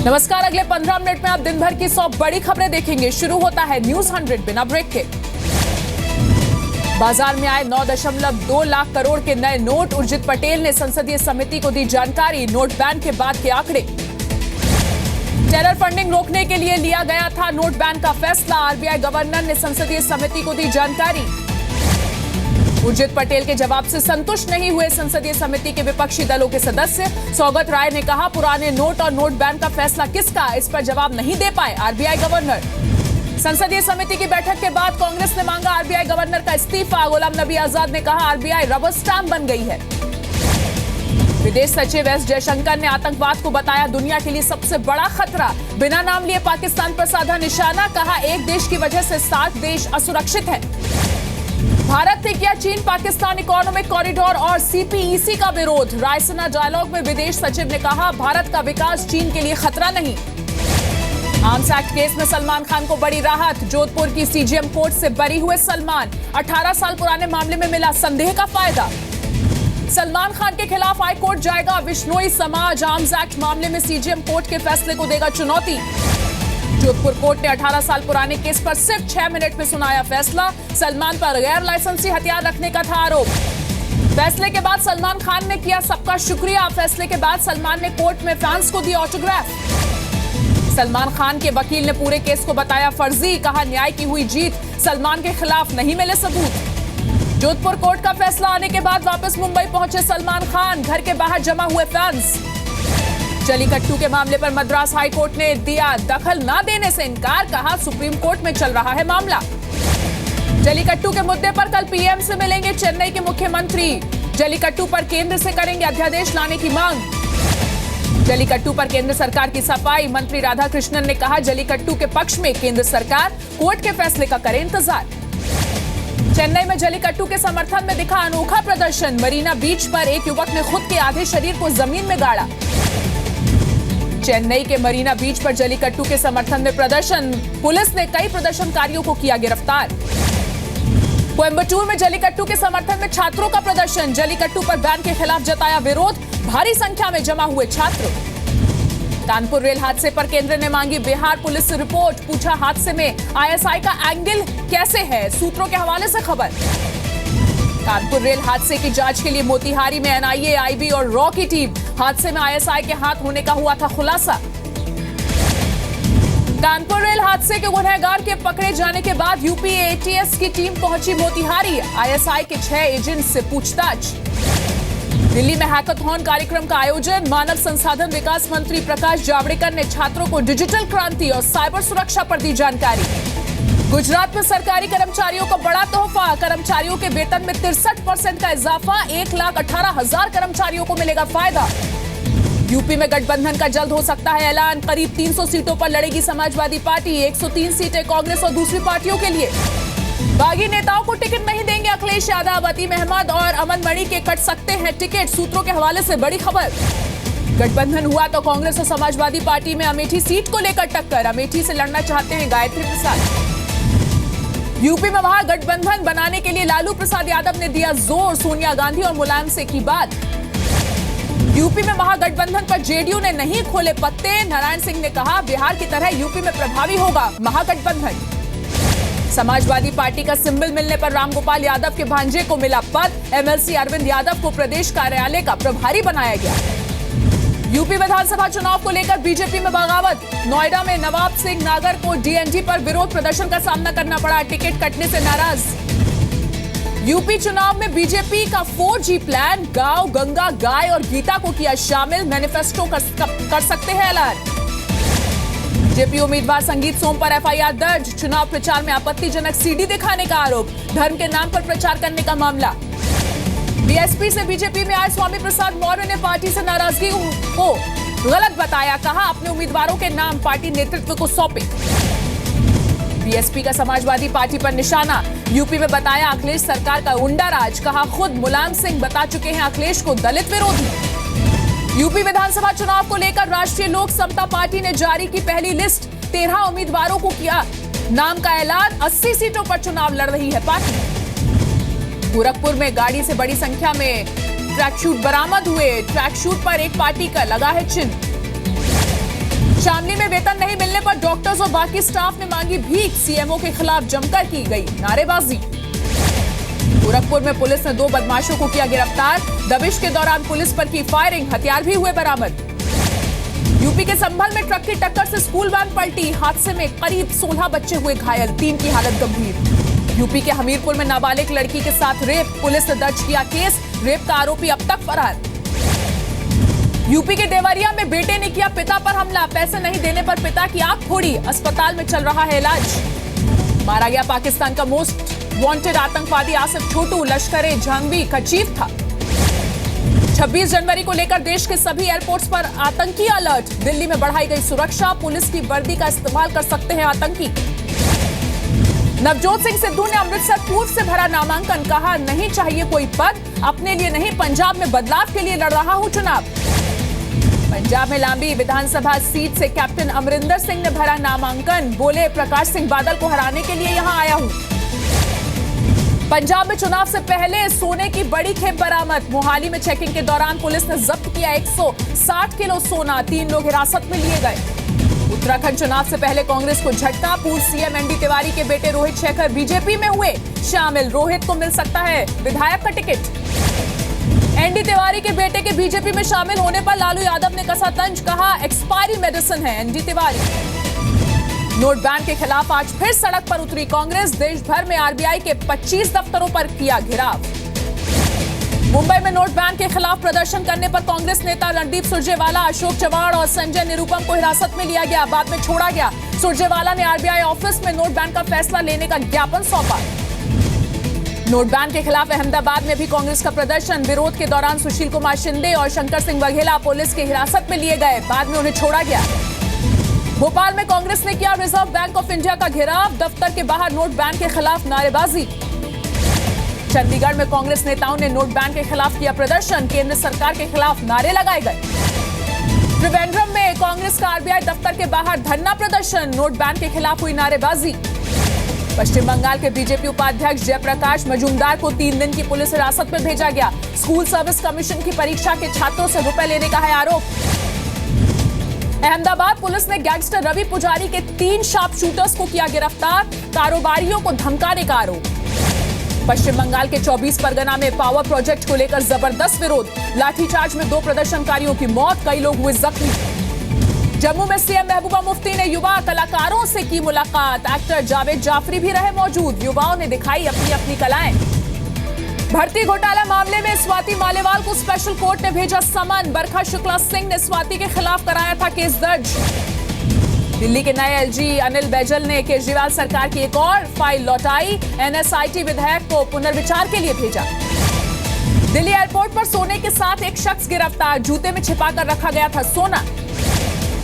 नमस्कार, अगले 15 मिनट में आप दिन भर की 100 बड़ी खबरें देखेंगे। शुरू होता है न्यूज 100 बिना ब्रेक के। बाजार में आए 9.2 लाख करोड़ के नए नोट। उर्जित पटेल ने संसदीय समिति को दी जानकारी। नोट बैन के बाद के आंकड़े। टेरर फंडिंग रोकने के लिए लिया गया था नोट बैन का फैसला। आरबीआई गवर्नर ने संसदीय समिति को दी जानकारी। उर्जित पटेल के जवाब से संतुष्ट नहीं हुए संसदीय समिति के विपक्षी दलों के सदस्य। सौगत राय ने कहा, पुराने नोट और नोट बैन का फैसला किसका, इस पर जवाब नहीं दे पाए आरबीआई गवर्नर। संसदीय समिति की बैठक के बाद कांग्रेस ने मांगा आरबीआई गवर्नर का इस्तीफा। गुलाम नबी आजाद ने कहा, आरबीआई रबर स्टैंप बन गई है। विदेश सचिव एस जयशंकर ने आतंकवाद को बताया दुनिया के लिए सबसे बड़ा खतरा। बिना नाम लिए पाकिस्तान पर साधा निशाना। कहा, एक देश की वजह से 7 देश असुरक्षित है। भारत ने किया चीन पाकिस्तान इकोनॉमिक कॉरिडोर और सीपीईसी का विरोध। रायसीना डायलॉग में विदेश सचिव ने कहा, भारत का विकास चीन के लिए खतरा नहीं। आर्म्स एक्ट केस में सलमान खान को बड़ी राहत। जोधपुर की सीजेएम कोर्ट से बरी हुए सलमान। 18 साल पुराने मामले में मिला संदेह का फायदा। सलमान खान के खिलाफ हाई कोर्ट जाएगा बिश्नोई समाज। आर्म्स एक्ट मामले में सीजेएम कोर्ट के फैसले को देगा चुनौती। जोधपुर कोर्ट ने 18 साल पुराने केस पर सिर्फ 6 मिनट में सुनाया फैसला। सलमान पर गैर लाइसेंसी हथियार रखने का था आरोप। फैसले के बाद सलमान खान ने किया सबका शुक्रिया। फैसले के बाद सलमान ने कोर्ट में फैंस को दी ऑटोग्राफ। सलमान खान के वकील ने पूरे केस को बताया फर्जी। कहा, न्याय की हुई जीत, सलमान के खिलाफ नहीं मिले सबूत। जोधपुर कोर्ट का फैसला आने के बाद वापस मुंबई पहुंचे सलमान खान। घर के बाहर जमा हुए फैंस। जलीकट्टू के मामले पर मद्रास हाई कोर्ट ने दिया दखल न देने से इनकार। कहा, सुप्रीम कोर्ट में चल रहा है मामला। जलीकट्टू के मुद्दे पर कल पीएम से मिलेंगे चेन्नई के मुख्यमंत्री। जलीकट्टू पर केंद्र से करेंगे अध्यादेश लाने की मांग। जलीकट्टू पर केंद्र सरकार की सफाई। मंत्री राधाकृष्णन ने कहा, जलीकट्टू के पक्ष में केंद्र सरकार कोर्ट के फैसले का करे इंतजार। चेन्नई में जलीकट्टू के समर्थन में दिखा अनोखा प्रदर्शन। मरीना बीच पर एक युवक ने खुद के आधे शरीर को जमीन में गाड़ा। चेन्नई के मरीना बीच पर जलीकट्टू के समर्थन में प्रदर्शन। पुलिस ने कई प्रदर्शनकारियों को किया गिरफ्तार। कोयंबटूर में जलीकट्टू के समर्थन में छात्रों का प्रदर्शन। जलीकट्टू पर बैन के खिलाफ जताया विरोध। भारी संख्या में जमा हुए छात्र। कानपुर रेल हादसे पर केंद्र ने मांगी बिहार पुलिस से रिपोर्ट। पूछा, हादसे में आईएसआई का एंगल कैसे है। सूत्रों के हवाले से खबर। कानपुर रेल हादसे की जांच के लिए मोतिहारी में एनआईए, आईबी और रॉ की टीम। हादसे में आईएसआई के हाथ होने का हुआ था खुलासा। कानपुर रेल हादसे के गुनहगार के पकड़े जाने के बाद यूपी एटीएस की टीम पहुंची मोतिहारी। आईएसआई के 6 एजेंट से पूछताछ। दिल्ली में हैकाथॉन कार्यक्रम का आयोजन। मानव संसाधन विकास मंत्री प्रकाश जावड़ेकर ने छात्रों को डिजिटल क्रांति और साइबर सुरक्षा पर दी जानकारी। गुजरात में सरकारी कर्मचारियों को बड़ा तोहफा। कर्मचारियों के वेतन में 63% का इजाफा। 1,18,000 कर्मचारियों को मिलेगा फायदा। यूपी में गठबंधन का जल्द हो सकता है ऐलान। करीब 300 सीटों पर लड़ेगी समाजवादी पार्टी। 103 सीटें कांग्रेस और दूसरी पार्टियों के लिए। बागी नेताओं को टिकट नहीं देंगे अखिलेश यादव। अतीम अहमद और अमन मणि के कट सकते हैं टिकट। सूत्रों के हवाले से बड़ी खबर। गठबंधन हुआ तो कांग्रेस और समाजवादी पार्टी में अमेठी सीट को लेकर टक्कर। अमेठी से लड़ना चाहते हैं गायत्री प्रसाद। यूपी में महागठबंधन बनाने के लिए लालू प्रसाद यादव ने दिया जोर। सोनिया गांधी और मुलायम से की बात। यूपी में महागठबंधन पर जेडीयू ने नहीं खोले पत्ते। नारायण सिंह ने कहा, बिहार की तरह यूपी में प्रभावी होगा महागठबंधन। समाजवादी पार्टी का सिंबल मिलने पर रामगोपाल यादव के भांजे को मिला पद। एमएलसी अरविंद यादव को प्रदेश कार्यालय का प्रभारी बनाया गया। यूपी विधानसभा चुनाव को लेकर बीजेपी में बगावत। नोएडा में नवाब सिंह नागर को डीएनडी पर विरोध प्रदर्शन का सामना करना पड़ा। टिकट कटने से नाराज। यूपी चुनाव में बीजेपी का 4G प्लान। गांव, गंगा, गाय और गीता को किया शामिल। मैनिफेस्टो कर सकते हैं ऐलान। बीजेपी उम्मीदवार संगीत सोम पर एफआईआर दर्ज। चुनाव प्रचार में आपत्तिजनक सीडी दिखाने का आरोप। धर्म के नाम पर प्रचार करने का मामला। बीएसपी से बीजेपी में आए स्वामी प्रसाद मौर्य ने पार्टी से नाराजगी को गलत बताया। कहा, अपने उम्मीदवारों के नाम पार्टी नेतृत्व को सौंपे। बीएसपी का समाजवादी पार्टी पर निशाना। यूपी में बताया अखिलेश सरकार का उंडा राज। कहा, खुद मुलायम सिंह बता चुके हैं अखिलेश को दलित विरोधी। यूपी विधानसभा चुनाव को लेकर राष्ट्रीय लोक समता पार्टी ने जारी की पहली लिस्ट। 13 उम्मीदवारों को किया नाम का ऐलान। 80 सीटों पर चुनाव लड़ रही है पार्टी। गोरखपुर में गाड़ी से बड़ी संख्या में ट्रैक शूट बरामद हुए। ट्रैक शूट पर एक पार्टी का लगा है चिन्ह। शामली में वेतन नहीं मिलने पर डॉक्टर्स और बाकी स्टाफ ने मांगी भीख, सीएमओ के खिलाफ जमकर की गई नारेबाजी। गोरखपुर में पुलिस ने 2 बदमाशों को किया गिरफ्तार, दबिश के दौरान पुलिस पर की फायरिंग, हथियार भी हुए बरामद। यूपी के संभल में ट्रक की टक्कर से स्कूल वैन पलटी, हादसे में करीब 16 बच्चे हुए घायल, 3 की हालत गंभीर। यूपी के हमीरपुर में नाबालिग लड़की के साथ रेप, पुलिस ने दर्ज किया केस, रेप का आरोपी अब तक फरार। यूपी के देवरिया में बेटे ने किया पिता पर हमला, पैसे नहीं देने पर पिता की आंख फोड़ी, अस्पताल में चल रहा है इलाज। मारा गया पाकिस्तान का मोस्ट वांटेड आतंकवादी आसिफ छोटू, लश्कर-ए-जंगवी का चीफ था। 26 जनवरी को लेकर देश के सभी एयरपोर्ट्स पर आतंकी अलर्ट, दिल्ली में बढ़ाई गई सुरक्षा, पुलिस की वर्दी का इस्तेमाल कर सकते हैं आतंकी। नवजोत सिंह सिद्धू ने अमृतसर पूर्व से भरा नामांकन, कहा नहीं चाहिए कोई पद, अपने लिए नहीं पंजाब में बदलाव के लिए लड़ रहा हूं चुनाव। पंजाब में लांबी विधानसभा सीट से कैप्टन अमरिंदर सिंह ने भरा नामांकन, बोले प्रकाश सिंह बादल को हराने के लिए यहां आया हूं। पंजाब में चुनाव से पहले सोने की बड़ी खेप बरामद, मोहाली में चेकिंग के दौरान पुलिस ने जब्त किया 160 किलो सोना, 3 लोग हिरासत में लिए गए। उत्तराखंड चुनाव से पहले कांग्रेस को झटका, पूर्व सीएम एनडी तिवारी के बेटे रोहित शेखर बीजेपी में हुए शामिल, रोहित को मिल सकता है विधायक का टिकट। एनडी तिवारी के बेटे के बीजेपी में शामिल होने पर लालू यादव ने कसा तंज, कहा एक्सपायरी मेडिसिन है एनडी तिवारी। नोट बैन के खिलाफ आज फिर सड़क पर उतरी कांग्रेस, देश भर में आरबीआई के 25 दफ्तरों पर किया घेराव। मुंबई में नोट बैन के खिलाफ प्रदर्शन करने पर कांग्रेस नेता रणदीप सुरजेवाला, अशोक चव्हाण और संजय निरुपम को हिरासत में लिया गया, बाद में छोड़ा गया। सुरजेवाला ने आरबीआई ऑफिस में नोट बैन का फैसला लेने का ज्ञापन सौंपा। नोट बैन के खिलाफ अहमदाबाद में भी कांग्रेस का प्रदर्शन, विरोध के दौरान सुशील कुमार शिंदे और शंकर सिंह वघेला पुलिस की हिरासत में लिए गए, बाद में उन्हें छोड़ा गया। भोपाल में कांग्रेस ने किया रिजर्व बैंक ऑफ इंडिया का घेराव, दफ्तर के बाहर नोट बैन के खिलाफ नारेबाजी। चंडीगढ़ में कांग्रेस नेताओं ने नोट बैन के खिलाफ किया प्रदर्शन, केंद्र सरकार के खिलाफ नारे लगाए गए। त्रिवेंद्रम में कांग्रेस का आरबीआई दफ्तर के बाहर धरना प्रदर्शन, नोट बैन के खिलाफ हुई नारेबाजी। पश्चिम बंगाल के बीजेपी उपाध्यक्ष जयप्रकाश मजूमदार को 3 दिन की पुलिस हिरासत में भेजा गया, स्कूल सर्विस कमीशन की परीक्षा के छात्रों से रुपए लेने का है आरोप। अहमदाबाद पुलिस ने गैंगस्टर रवि पुजारी के 3 शार्प शूटर्स को किया गिरफ्तार, कारोबारियों को धमकाने का आरोप। पश्चिम बंगाल के 24 परगना में पावर प्रोजेक्ट को लेकर जबरदस्त विरोध, लाठीचार्ज में 2 प्रदर्शनकारियों की मौत, कई लोग हुए जख्मी। जम्मू में सीएम महबूबा मुफ्ती ने युवा कलाकारों से की मुलाकात, एक्टर जावेद जाफरी भी रहे मौजूद, युवाओं ने दिखाई अपनी अपनी कलाएं। भर्ती घोटाला मामले में स्वाति मालेवाल को स्पेशल कोर्ट ने भेजा समन, बरखा शुक्ला सिंह ने स्वाति के खिलाफ कराया था केस दर्ज। दिल्ली के नए एलजी अनिल बैजल ने केजरीवाल सरकार की एक और फाइल लौटाई, एनएसआईटी विधेयक को पुनर्विचार के लिए भेजा। दिल्ली एयरपोर्ट पर सोने के साथ एक शख्स गिरफ्तार, जूते में छिपाकर रखा गया था सोना।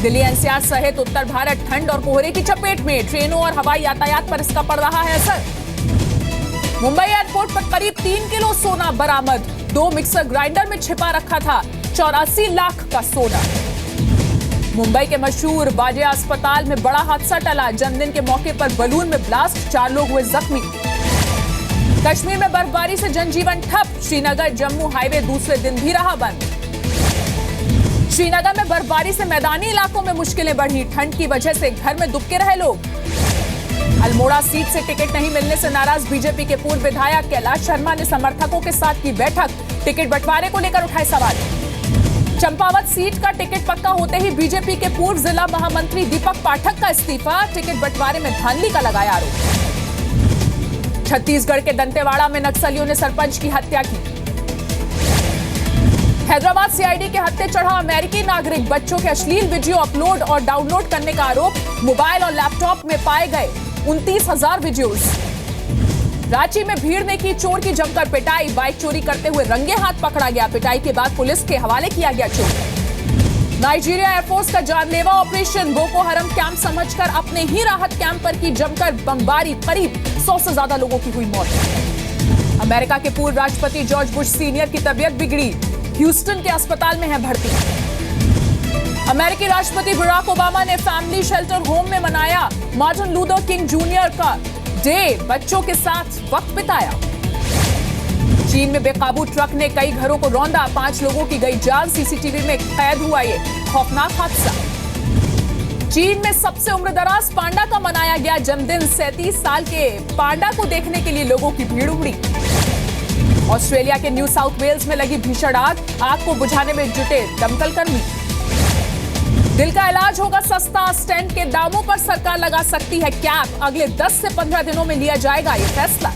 दिल्ली एनसीआर सहित उत्तर भारत ठंड और कोहरे की चपेट में, ट्रेनों और हवाई यातायात पर इसका पड़ रहा है असर। मुंबई एयरपोर्ट पर करीब 3 किलो सोना बरामद, 2 मिक्सर ग्राइंडर में छिपा रखा था 84 लाख का सोना। मुंबई के मशहूर बाजिया अस्पताल में बड़ा हादसा टला, जन्मदिन के मौके पर बलून में ब्लास्ट, 4 लोग हुए जख्मी। कश्मीर में बर्फबारी से जनजीवन ठप, श्रीनगर जम्मू हाईवे दूसरे दिन भी रहा बंद। श्रीनगर में बर्फबारी से मैदानी इलाकों में मुश्किलें बढ़ी, ठंड की वजह से घर में दुबके रहे लोग। अल्मोड़ा सीट से टिकट नहीं मिलने से नाराज बीजेपी के पूर्व विधायक कैलाश शर्मा ने समर्थकों के साथ की बैठक, टिकट बंटवारे को लेकर उठाए सवाल। चंपावत सीट का टिकट पक्का होते ही बीजेपी के पूर्व जिला महामंत्री दीपक पाठक का इस्तीफा, टिकट बंटवारे में धांधली का लगाया आरोप। छत्तीसगढ़ के दंतेवाड़ा में नक्सलियों ने सरपंच की हत्या की। हैदराबाद सीआईडी के हत्थे चढ़ा अमेरिकी नागरिक, बच्चों के अश्लील वीडियो अपलोड और डाउनलोड करने का आरोप, मोबाइल और लैपटॉप में पाए गए 29,000 वीडियोस। रांची में भीड़ ने की चोर की जमकर पिटाई, बाइक चोरी करते हुए रंगे हाथ पकड़ा गया, पिटाई के बाद पुलिस के हवाले किया गया चोर। नाइजीरिया एयरफोर्स का जानलेवा ऑपरेशन, बोको हरम कैंप समझकर अपने ही राहत कैंप पर की जमकर बमबारी, करीब 100 से ज्यादा लोगों की हुई मौत। अमेरिका के पूर्व राष्ट्रपति जॉर्ज बुश सीनियर की तबीयत बिगड़ी, ह्यूस्टन के अस्पताल में है भर्ती। अमेरिकी राष्ट्रपति बराक ओबामा ने फैमिली शेल्टर होम में मनाया मार्टिन लूथर किंग जूनियर का डे, बच्चों के साथ वक्त बिताया। चीन में बेकाबू ट्रक ने कई घरों को रौंदा, 5 लोगों की गई जान, सीसीटीवी में कैद हुआ ये खौफनाक हादसा। चीन में सबसे उम्रदराज पांडा का मनाया गया जन्मदिन। 37 साल के पांडा को देखने के लिए लोगों की भीड़ उमड़ी। ऑस्ट्रेलिया के न्यू साउथ वेल्स में लगी भीषण आग को बुझाने में जुटे दमकल कर्मी। दिल का इलाज होगा सस्ता, स्टेंट के दामों पर सरकार लगा सकती है कैप। अगले 10 से 15 दिनों में लिया जाएगा ये फैसला।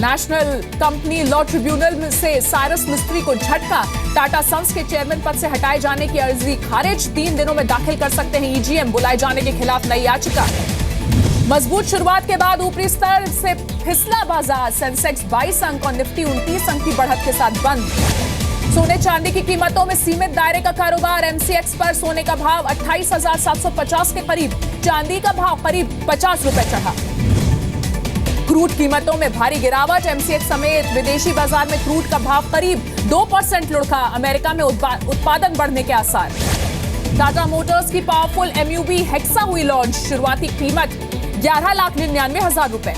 नेशनल कंपनी लॉ ट्रिब्यूनल से साइरस मिस्त्री को झटका। टाटा सन्स के चेयरमैन पद से हटाए जाने की अर्जी खारिज। 3 दिनों में दाखिल कर सकते हैं ईजीएम। बुलाए जाने के खिलाफ नई याचिका। मजबूत शुरुआत के बाद ऊपरी स्तर से फिसला बाजार। सेंसेक्स 22 अंक और निफ्टी 29 अंक की बढ़त के साथ बंद। सोने चांदी की कीमतों में सीमित दायरे का कारोबार। एमसीएक्स पर सोने का भाव 28,750 के करीब, चांदी का भाव करीब 50 रुपए चढ़ा। क्रूड कीमतों में भारी गिरावट। एमसीएक्स समेत विदेशी बाजार में क्रूड का भाव करीब 2% लुढ़का। अमेरिका में उत्पादन बढ़ने के आसार। टाटा मोटर्स की पावरफुल एमयूवी हेक्सा हुई लॉन्च। शुरुआती कीमत 11,99,000 रुपए।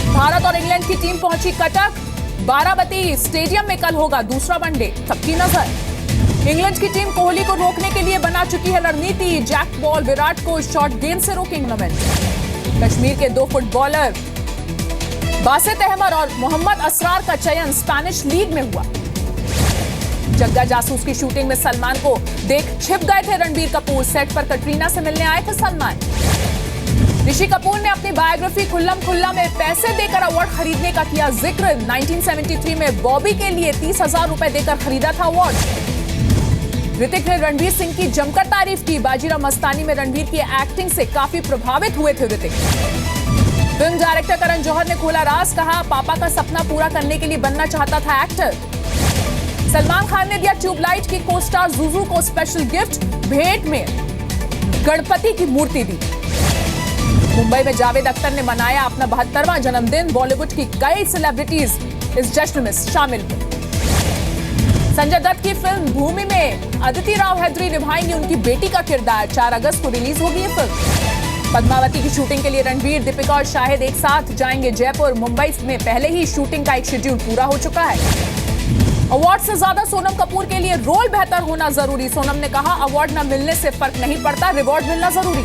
भारत और इंग्लैंड की टीम पहुंची कटक। बाराबती स्टेडियम में कल होगा दूसरा वनडे। सबकी नजर इंग्लैंड की टीम कोहली को रोकने के लिए बना चुकी है रणनीति। जैक बॉल विराट को शॉर्ट गेंद से रोकेंगे टूर्नामेंट। कश्मीर के 2 फुटबॉलर बासित अहमद और मोहम्मद असरार का चयन स्पेनिश लीग में हुआ। जग्गा जासूस की शूटिंग में सलमान को देख छिप गए थे रणबीर कपूर। सेट पर कटरीना से मिलने आए थे सलमान। ऋषि कपूर ने अपनी बायोग्राफी खुल्लम खुल्ला में पैसे देकर अवार्ड खरीदने का किया जिक्र। 1973 में बॉबी के लिए 30,000 रुपए देकर खरीदा था अवार्ड। ऋतिक ने रणवीर सिंह की जमकर तारीफ की। बाजीराव मस्तानी में रणवीर की एक्टिंग से काफी प्रभावित हुए थे ऋतिक। फिल्म डायरेक्टर करण जौहर ने खोला राज। कहा पापा का सपना पूरा करने के लिए बनना चाहता था एक्टर। सलमान खान ने दिया ट्यूबलाइट की को स्टार जुजू को स्पेशल गिफ्ट। भेंट में गणपति की मूर्ति दी। मुंबई में जावेद अख्तर ने मनाया अपना 72वां जन्मदिन। बॉलीवुड की कई सेलिब्रिटीज इस जश्न में शामिल हुए। संजय दत्त की फिल्म भूमि में अदिति राव हैदरी निभाएंगी उनकी बेटी का किरदार। 4 अगस्त को रिलीज होगी ये फिल्म। पद्मावती की शूटिंग के लिए रणवीर, दीपिका और शाहिद एक साथ जाएंगे जयपुर। मुंबई में पहले ही शूटिंग का एक शेड्यूल पूरा हो चुका है। अवार्ड से ज्यादा सोनम कपूर के लिए रोल बेहतर होना जरूरी। सोनम ने कहा अवार्ड न मिलने से फर्क नहीं पड़ता, रिवॉर्ड मिलना जरूरी।